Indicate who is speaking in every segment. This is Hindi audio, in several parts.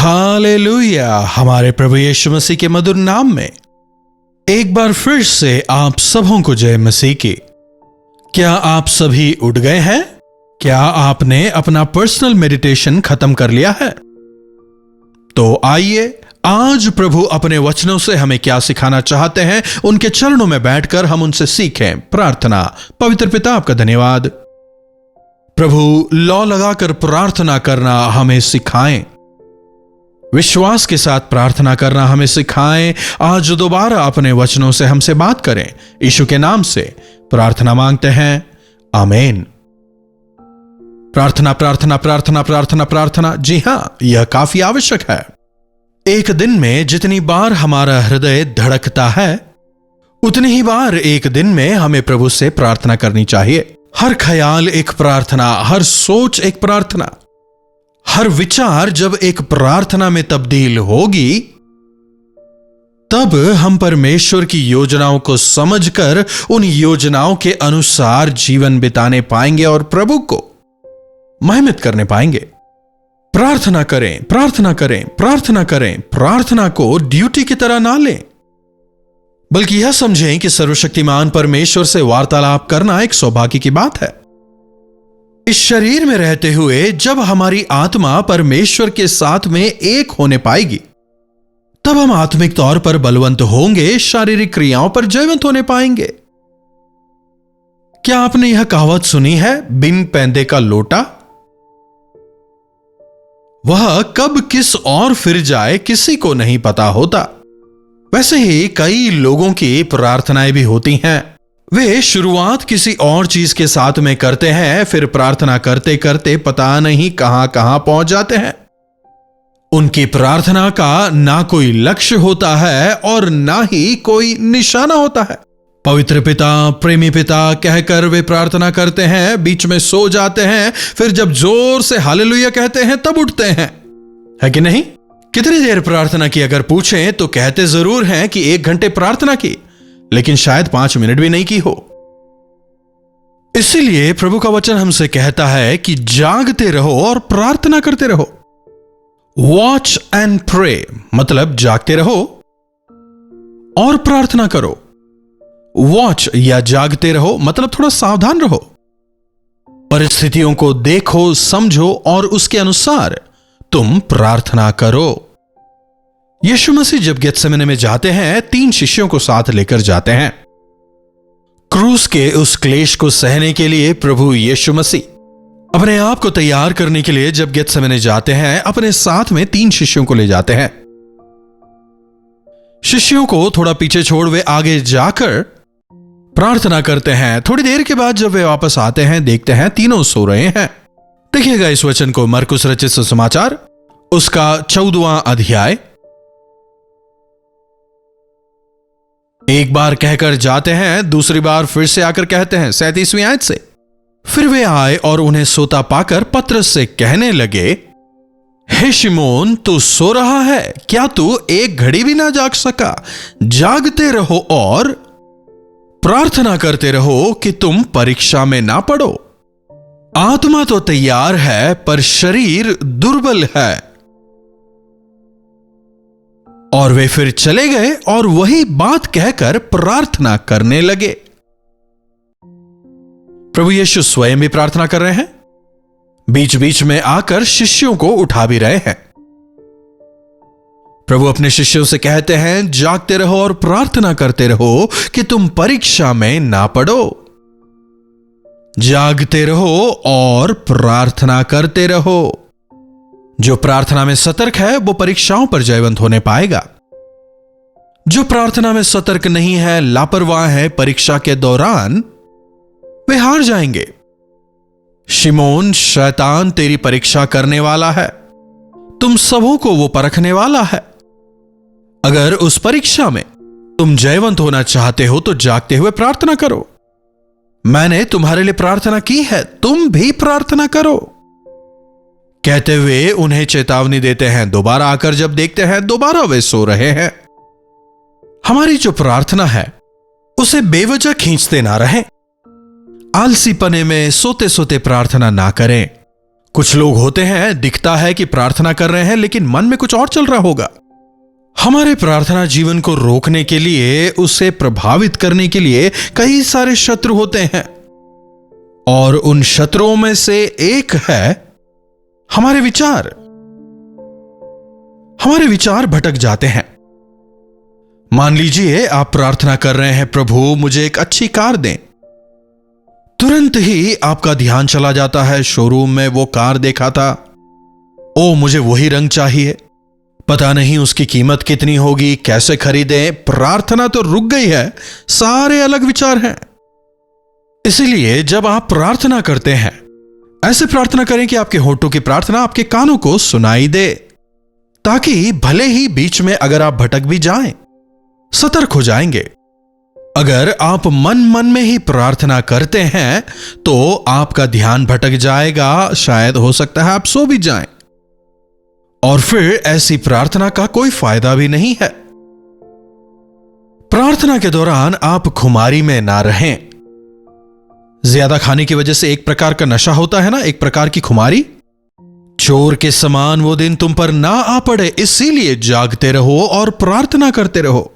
Speaker 1: हालेलुया। हमारे प्रभु यीशु मसीह के मधुर नाम में एक बार फिर से आप सबों को जय मसीह की। क्या आप सभी उठ गए हैं? क्या आपने अपना पर्सनल मेडिटेशन खत्म कर लिया है? तो आइए, आज प्रभु अपने वचनों से हमें क्या सिखाना चाहते हैं, उनके चरणों में बैठकर हम उनसे सीखें। प्रार्थना। पवित्र पिता, आपका धन्यवाद प्रभु, लौ लगाकर प्रार्थना करना हमें सिखाएं, विश्वास के साथ प्रार्थना करना हमें सिखाएं। आज दोबारा अपने वचनों से हमसे बात करें। यीशु के नाम से प्रार्थना मांगते हैं, आमीन। प्रार्थना प्रार्थना प्रार्थना प्रार्थना प्रार्थना। जी हां, यह काफी आवश्यक है। एक दिन में जितनी बार हमारा हृदय धड़कता है, उतनी ही बार एक दिन में हमें प्रभु से प्रार्थना करनी चाहिए। हर ख्याल एक प्रार्थना, हर सोच एक प्रार्थना, हर विचार जब एक प्रार्थना में तब्दील होगी, तब हम परमेश्वर की योजनाओं को समझकर उन योजनाओं के अनुसार जीवन बिताने पाएंगे और प्रभु को महिमित करने पाएंगे। प्रार्थना करें, प्रार्थना करें, प्रार्थना करें। प्रार्थना को ड्यूटी की तरह ना लें, बल्कि यह समझें कि सर्वशक्तिमान परमेश्वर से वार्तालाप करना एक सौभाग्य की बात है। इस शरीर में रहते हुए जब हमारी आत्मा परमेश्वर के साथ में एक होने पाएगी, तब हम आत्मिक तौर पर बलवंत होंगे, शारीरिक क्रियाओं पर जयवंत होने पाएंगे। क्या आपने यह कहावत सुनी है, बिन पैंदे का लोटा? वह कब किस और फिर जाए किसी को नहीं पता होता। वैसे ही कई लोगों की प्रार्थनाएं भी होती हैं। वे शुरुआत किसी और चीज के साथ में करते हैं, फिर प्रार्थना करते करते पता नहीं कहां कहां पहुंच जाते हैं। उनकी प्रार्थना का ना कोई लक्ष्य होता है और ना ही कोई निशाना होता है। पवित्र पिता, प्रेमी पिता कहकर वे प्रार्थना करते हैं, बीच में सो जाते हैं, फिर जब जोर से हालेलुया कहते हैं तब उठते हैं, है कि नहीं? कितनी देर प्रार्थना की अगर पूछें तो कहते जरूर हैं कि 1 घंटे प्रार्थना की, लेकिन शायद 5 मिनट भी नहीं की हो। इसीलिए प्रभु का वचन हमसे कहता है कि जागते रहो और प्रार्थना करते रहो। वॉच एंड प्रे मतलब जागते रहो और प्रार्थना करो। वॉच या जागते रहो मतलब थोड़ा सावधान रहो, परिस्थितियों को देखो, समझो और उसके अनुसार तुम प्रार्थना करो। यीशु मसीह जब गेत्सेमने में जाते हैं, 3 शिष्यों को साथ लेकर जाते हैं। क्रूस के उस क्लेश को सहने के लिए प्रभु यीशु मसीह अपने आप को तैयार करने के लिए जब गेत्सेमने जाते हैं, अपने साथ में 3 शिष्यों को ले जाते हैं। शिष्यों को थोड़ा पीछे छोड़ वे आगे जाकर प्रार्थना करते हैं। थोड़ी देर के बाद जब वे वापस आते हैं, देखते हैं तीनों सो रहे हैं। देखिएगा इस वचन को, मरकुस रचित सुसमाचार उसका 14वां अध्याय। एक बार कहकर जाते हैं, दूसरी बार फिर से आकर कहते हैं 37वीं आयत से। फिर वे आए और उन्हें सोता पाकर पतरस से कहने लगे, हे शिमोन, तू सो रहा है? क्या तू एक घड़ी भी ना जाग सका? जागते रहो और प्रार्थना करते रहो कि तुम परीक्षा में ना पड़ो। आत्मा तो तैयार है पर शरीर दुर्बल है। और वे फिर चले गए और वही बात कहकर प्रार्थना करने लगे। प्रभु यीशु स्वयं भी प्रार्थना कर रहे हैं, बीच बीच में आकर शिष्यों को उठा भी रहे हैं। प्रभु अपने शिष्यों से कहते हैं, जागते रहो और प्रार्थना करते रहो कि तुम परीक्षा में ना पड़ो। जागते रहो और प्रार्थना करते रहो। जो प्रार्थना में सतर्क है वो परीक्षाओं पर जयवंत होने पाएगा। जो प्रार्थना में सतर्क नहीं है, लापरवाह है, परीक्षा के दौरान वे हार जाएंगे। शिमोन, शैतान तेरी परीक्षा करने वाला है, तुम सबों को वो परखने वाला है। अगर उस परीक्षा में तुम जयवंत होना चाहते हो तो जागते हुए प्रार्थना करो। मैंने तुम्हारे लिए प्रार्थना की है, तुम भी प्रार्थना करो। कहते हुए उन्हें चेतावनी देते हैं। दोबारा आकर जब देखते हैं, दोबारा वे सो रहे हैं। हमारी जो प्रार्थना है उसे बेवजह खींचते ना रहें। आलसीपने में सोते सोते प्रार्थना ना करें। कुछ लोग होते हैं, दिखता है कि प्रार्थना कर रहे हैं लेकिन मन में कुछ और चल रहा होगा। हमारे प्रार्थना जीवन को रोकने के लिए, उसे प्रभावित करने के लिए कई सारे शत्रु होते हैं, और उन शत्रुओं में से एक है हमारे विचार। हमारे विचार भटक जाते हैं। मान लीजिए आप प्रार्थना कर रहे हैं, प्रभु मुझे एक अच्छी कार दें। तुरंत ही आपका ध्यान चला जाता है, शोरूम में वो कार देखा था, ओ मुझे वही रंग चाहिए, पता नहीं उसकी कीमत कितनी होगी, कैसे खरीदें। प्रार्थना तो रुक गई है, सारे अलग विचार हैं। इसलिए जब आप प्रार्थना करते हैं, ऐसे प्रार्थना करें कि आपके होठों की प्रार्थना आपके कानों को सुनाई दे, ताकि भले ही बीच में अगर आप भटक भी जाएं, सतर्क हो जाएंगे। अगर आप मन मन में ही प्रार्थना करते हैं तो आपका ध्यान भटक जाएगा, शायद हो सकता है आप सो भी जाएं, और फिर ऐसी प्रार्थना का कोई फायदा भी नहीं है। प्रार्थना के दौरान आप खुमारी में ना रहें। ज्यादा खाने की वजह से एक प्रकार का नशा होता है ना, एक प्रकार की खुमारी। चोर के समान वो दिन तुम पर ना आ पड़े, इसीलिए जागते रहो और प्रार्थना करते रहो।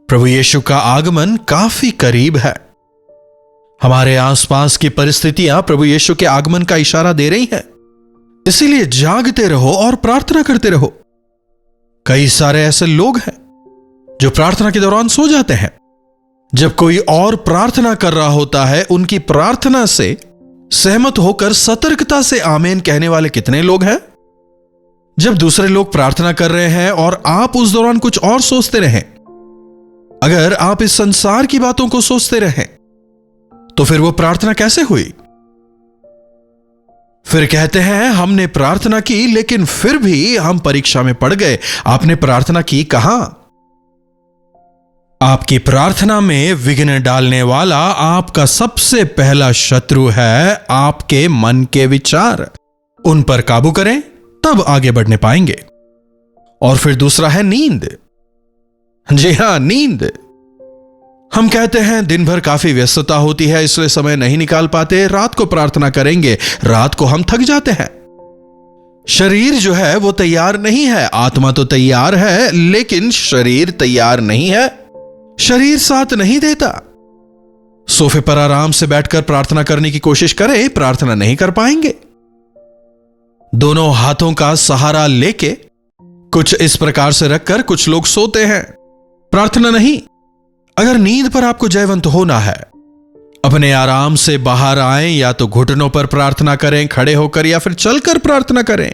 Speaker 1: प्रभु यीशु का आगमन काफी करीब है। हमारे आसपास की परिस्थितियां प्रभु यीशु के आगमन का इशारा दे रही हैं, इसीलिए जागते रहो और प्रार्थना करते रहो। कई सारे ऐसे लोग हैं जो प्रार्थना के दौरान सो जाते हैं। जब कोई और प्रार्थना कर रहा होता है, उनकी प्रार्थना से सहमत होकर सतर्कता से आमीन कहने वाले कितने लोग हैं। जब दूसरे लोग प्रार्थना कर रहे हैं और आप उस दौरान कुछ और सोचते रहें, अगर आप इस संसार की बातों को सोचते रहें, तो फिर वो प्रार्थना कैसे हुई। फिर कहते हैं हमने प्रार्थना की लेकिन फिर भी हम परीक्षा में पड़ गए। आपने प्रार्थना की कहां? आपकी प्रार्थना में विघ्न डालने वाला आपका सबसे पहला शत्रु है आपके मन के विचार। उन पर काबू करें, तब आगे बढ़ने पाएंगे। और फिर दूसरा है नींद। जी हां, नींद। हम कहते हैं दिन भर काफी व्यस्तता होती है, इसलिए समय नहीं निकाल पाते, रात को प्रार्थना करेंगे। रात को हम थक जाते हैं। शरीर जो है वो तैयार नहीं है, आत्मा तो तैयार है लेकिन शरीर तैयार नहीं है। शरीर साथ नहीं देता। सोफे पर आराम से बैठकर प्रार्थना करने की कोशिश करें, प्रार्थना नहीं कर पाएंगे। दोनों हाथों का सहारा लेके कुछ इस प्रकार से रखकर कुछ लोग सोते हैं, प्रार्थना नहीं। अगर नींद पर आपको जयवंत होना है, अपने आराम से बाहर आएं, या तो घुटनों पर प्रार्थना करें खड़े होकर, या फिर चलकर प्रार्थना करें।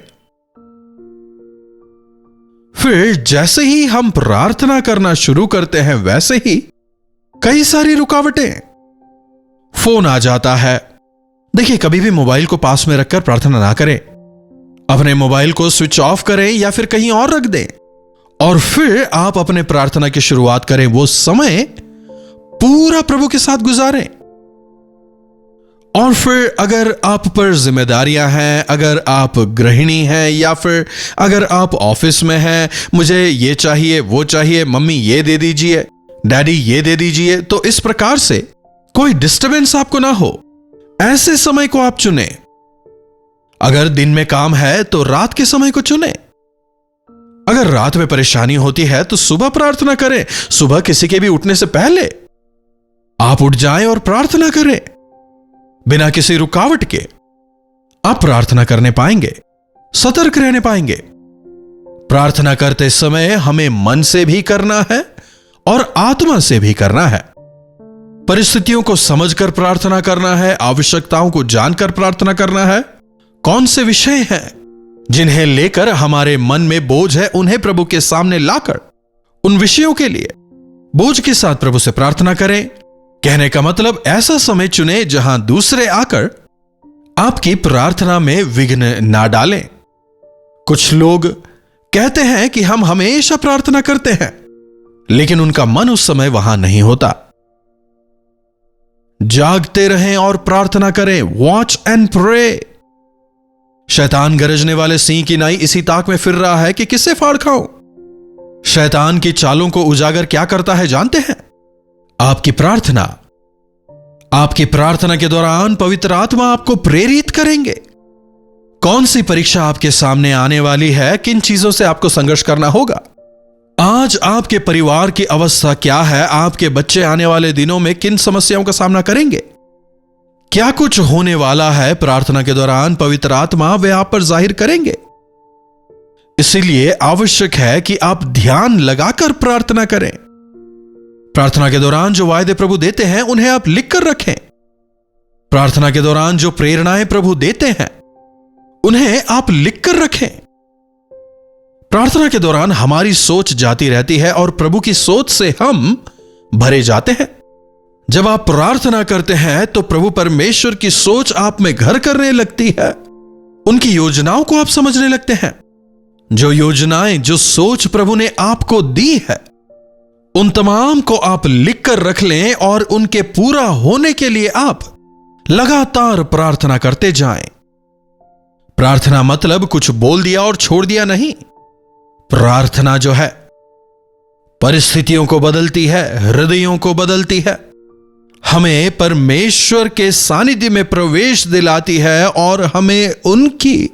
Speaker 1: फिर जैसे ही हम प्रार्थना करना शुरू करते हैं, वैसे ही कई सारी रुकावटें। फोन आ जाता है। देखिए, कभी भी मोबाइल को पास में रखकर प्रार्थना ना करें। अपने मोबाइल को स्विच ऑफ करें या फिर कहीं और रख दें, और फिर आप अपने प्रार्थना की शुरुआत करें। वो समय पूरा प्रभु के साथ गुजारें। और फिर अगर आप पर जिम्मेदारियां हैं, अगर आप गृहिणी हैं, या फिर अगर आप ऑफिस में हैं, मुझे ये चाहिए वो चाहिए, मम्मी ये दे दीजिए, डैडी ये दे दीजिए, तो इस प्रकार से कोई डिस्टरबेंस आपको ना हो, ऐसे समय को आप चुनें। अगर दिन में काम है तो रात के समय को चुनें। अगर रात में परेशानी होती है तो सुबह प्रार्थना करें। सुबह किसी के भी उठने से पहले आप उठ जाएं और प्रार्थना करें। बिना किसी रुकावट के आप प्रार्थना करने पाएंगे, सतर्क रहने पाएंगे। प्रार्थना करते समय हमें मन से भी करना है और आत्मा से भी करना है। परिस्थितियों को समझकर प्रार्थना करना है, आवश्यकताओं को जानकर प्रार्थना करना है। कौन से विषय हैं जिन्हें लेकर हमारे मन में बोझ है, उन्हें प्रभु के सामने लाकर उन विषयों के लिए बोझ के साथ प्रभु से प्रार्थना करें। कहने का मतलब, ऐसा समय चुने जहां दूसरे आकर आपकी प्रार्थना में विघ्न ना डालें। कुछ लोग कहते हैं कि हम हमेशा प्रार्थना करते हैं, लेकिन उनका मन उस समय वहां नहीं होता। जागते रहें और प्रार्थना करें। Watch and pray. शैतान गरजने वाले सिंह की नाई इसी ताक में फिर रहा है कि किसे फाड़ खाऊं। शैतान की चालों को उजागर क्या करता है जानते हैं? आपकी प्रार्थना। आपकी प्रार्थना के दौरान पवित्र आत्मा आपको प्रेरित करेंगे। कौन सी परीक्षा आपके सामने आने वाली है, किन चीजों से आपको संघर्ष करना होगा। आज आपके परिवार की अवस्था क्या है, आपके बच्चे आने वाले दिनों में किन समस्याओं का सामना करेंगे, क्या कुछ होने वाला है, प्रार्थना के दौरान पवित्र आत्मा वे आप पर जाहिर करेंगे। इसीलिए आवश्यक है कि आप ध्यान लगाकर प्रार्थना करें। प्रार्थना के दौरान जो वायदे प्रभु देते हैं उन्हें आप लिख कर रखें। प्रार्थना के दौरान जो प्रेरणाएं प्रभु देते हैं उन्हें आप लिख कर रखें। प्रार्थना के दौरान हमारी सोच जाती रहती है और प्रभु की सोच से हम भरे जाते हैं। जब आप प्रार्थना करते हैं तो प्रभु परमेश्वर की सोच आप में घर करने लगती है। उनकी योजनाओं को आप समझने लगते हैं। जो योजनाएं, जो सोच प्रभु ने आपको दी है, उन तमाम को आप लिख कर रख लें और उनके पूरा होने के लिए आप लगातार प्रार्थना करते जाएं। प्रार्थना मतलब कुछ बोल दिया और छोड़ दिया नहीं। प्रार्थना जो है परिस्थितियों को बदलती है, हृदयों को बदलती है, हमें परमेश्वर के सानिध्य में प्रवेश दिलाती है और हमें उनकी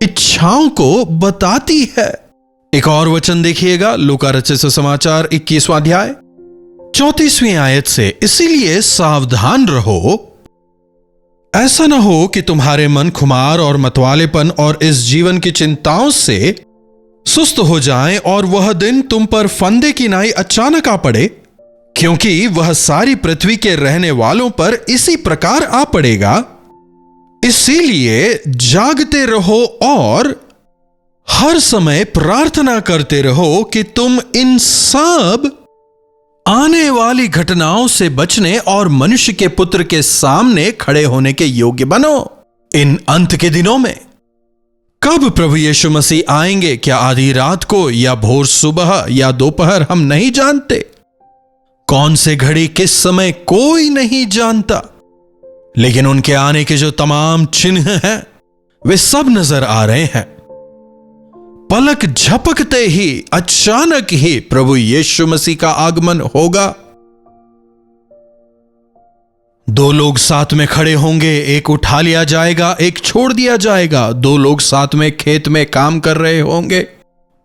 Speaker 1: इच्छाओं को बताती है। एक और वचन देखिएगा, लूका रचित सुसमाचार 21वां अध्याय 34वीं आयत से, इसीलिए सावधान रहो, ऐसा ना हो कि तुम्हारे मन खुमार और मतवालेपन और इस जीवन की चिंताओं से सुस्त हो जाएं और वह दिन तुम पर फंदे की नाई अचानक आ पड़े, क्योंकि वह सारी पृथ्वी के रहने वालों पर इसी प्रकार आ पड़ेगा। इसीलिए जागते रहो और हर समय प्रार्थना करते रहो कि तुम इन सब आने वाली घटनाओं से बचने और मनुष्य के पुत्र के सामने खड़े होने के योग्य बनो। इन अंत के दिनों में कब प्रभु यीशु मसीह आएंगे, क्या आधी रात को या भोर सुबह या दोपहर, हम नहीं जानते। कौन से घड़ी किस समय कोई नहीं जानता, लेकिन उनके आने के जो तमाम चिन्ह हैं वे सब नजर आ रहे हैं। पलक झपकते ही अचानक ही प्रभु यीशु मसीह का आगमन होगा। दो लोग साथ में खड़े होंगे, एक उठा लिया जाएगा, एक छोड़ दिया जाएगा। दो लोग साथ में खेत में काम कर रहे होंगे,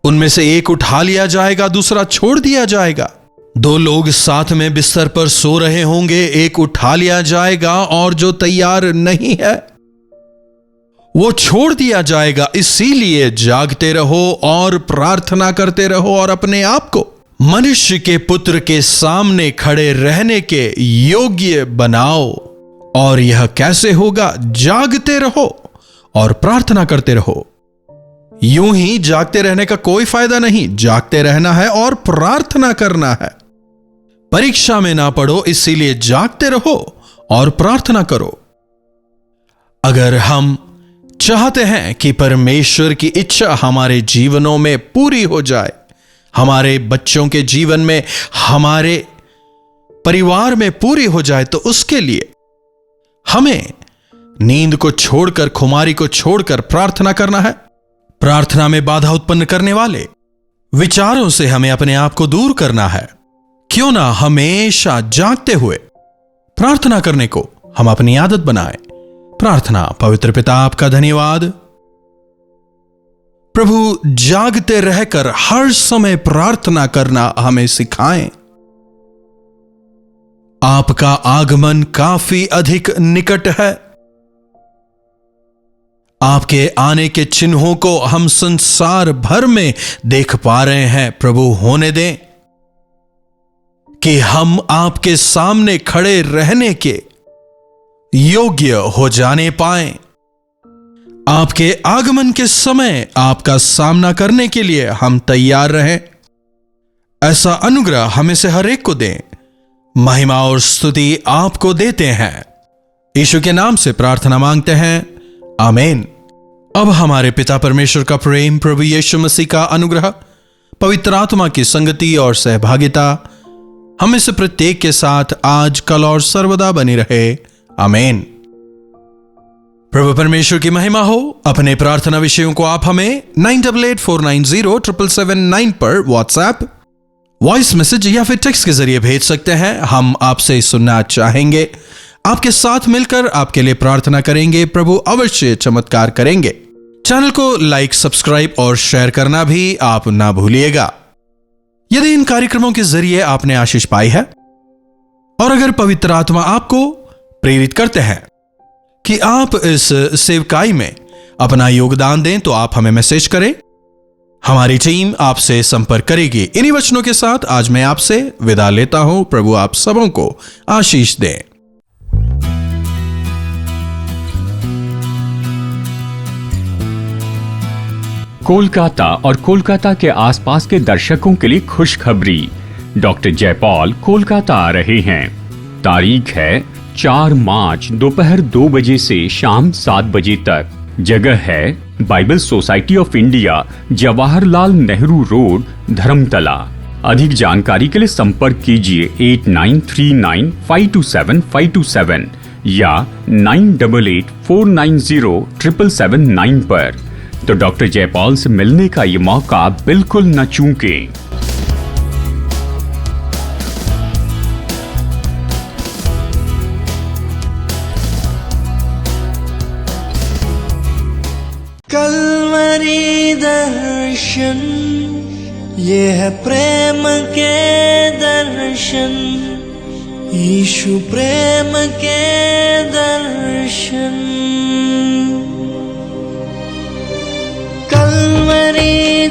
Speaker 1: उनमें से एक उठा लिया जाएगा, दूसरा छोड़ दिया जाएगा। दो लोग साथ में बिस्तर पर सो रहे होंगे, एक उठा लिया जाएगा और जो तैयार नहीं है वो छोड़ दिया जाएगा। इसीलिए जागते रहो और प्रार्थना करते रहो और अपने आप को मनुष्य के पुत्र के सामने खड़े रहने के योग्य बनाओ। और यह कैसे होगा? जागते रहो और प्रार्थना करते रहो। यूं ही जागते रहने का कोई फायदा नहीं। जागते रहना है और प्रार्थना करना है। परीक्षा में ना पड़ो, इसीलिए जागते रहो और प्रार्थना करो। अगर हम चाहते हैं कि परमेश्वर की इच्छा हमारे जीवनों में पूरी हो जाए, हमारे बच्चों के जीवन में, हमारे परिवार में पूरी हो जाए, तो उसके लिए हमें नींद को छोड़कर, खुमारी को छोड़कर प्रार्थना करना है। प्रार्थना में बाधा उत्पन्न करने वाले विचारों से हमें अपने आप को दूर करना है। क्यों ना हमेशा जागते हुए प्रार्थना करने को हम अपनी आदत बनाएं। प्रार्थना। पवित्र पिता, आपका धन्यवाद प्रभु, जागते रहकर हर समय प्रार्थना करना हमें सिखाएं। आपका आगमन काफी अधिक निकट है। आपके आने के चिन्हों को हम संसार भर में देख पा रहे हैं। प्रभु, होने दें कि हम आपके सामने खड़े रहने के योग्य हो जाने पाएं। आपके आगमन के समय आपका सामना करने के लिए हम तैयार रहें। ऐसा अनुग्रह हमें से हर एक को दें। महिमा और स्तुति आपको देते हैं। यीशु के नाम से प्रार्थना मांगते हैं, आमीन। अब हमारे पिता परमेश्वर का प्रेम, प्रभु यीशु मसीह का अनुग्रह, पवित्र आत्मा की संगति और सहभागिता हमें से प्रत्येक के साथ आज, कल और सर्वदा बनी रहे। आमीन। प्रभु परमेश्वर की महिमा हो। अपने प्रार्थना विषयों को आप हमें 9884907779 पर व्हाट्सएप, वॉइस मैसेज या फिर टेक्स्ट के जरिए भेज सकते हैं। हम आपसे सुनना चाहेंगे, आपके साथ मिलकर आपके लिए प्रार्थना करेंगे। प्रभु अवश्य चमत्कार करेंगे। चैनल को लाइक, सब्सक्राइब और शेयर करना भी आप ना भूलिएगा। यदि इन कार्यक्रमों के जरिए आपने आशीष पाई है और अगर पवित्र आत्मा आपको प्रेरित करते हैं कि आप इस सेवकाई में अपना योगदान दें, तो आप हमें मैसेज करें। हमारी टीम आपसे संपर्क करेगी। इन्हीं वचनों के साथ आज मैं आपसे विदा लेता हूं। प्रभु आप सबों को आशीष दे।
Speaker 2: कोलकाता और कोलकाता के आसपास के दर्शकों के लिए खुशखबरी। डॉक्टर जयपॉल कोलकाता आ रहे हैं। तारीख है 4 मार्च दोपहर 2 बजे से शाम 7 बजे तक। जगह है Bible society of India, Jawaharlal Nehru road, Dharmatala. अधिक जानकारी के लिए संपर्क कीजिए 8939527527 या 9884907779 पर। तो डॉक्टर जयपॉल से मिलने का ये मौका बिल्कुल न चूकें।
Speaker 3: कलवरी दर्शन, ये है प्रेम के दर्शन, यीशु प्रेम के दर्शन। कलवरी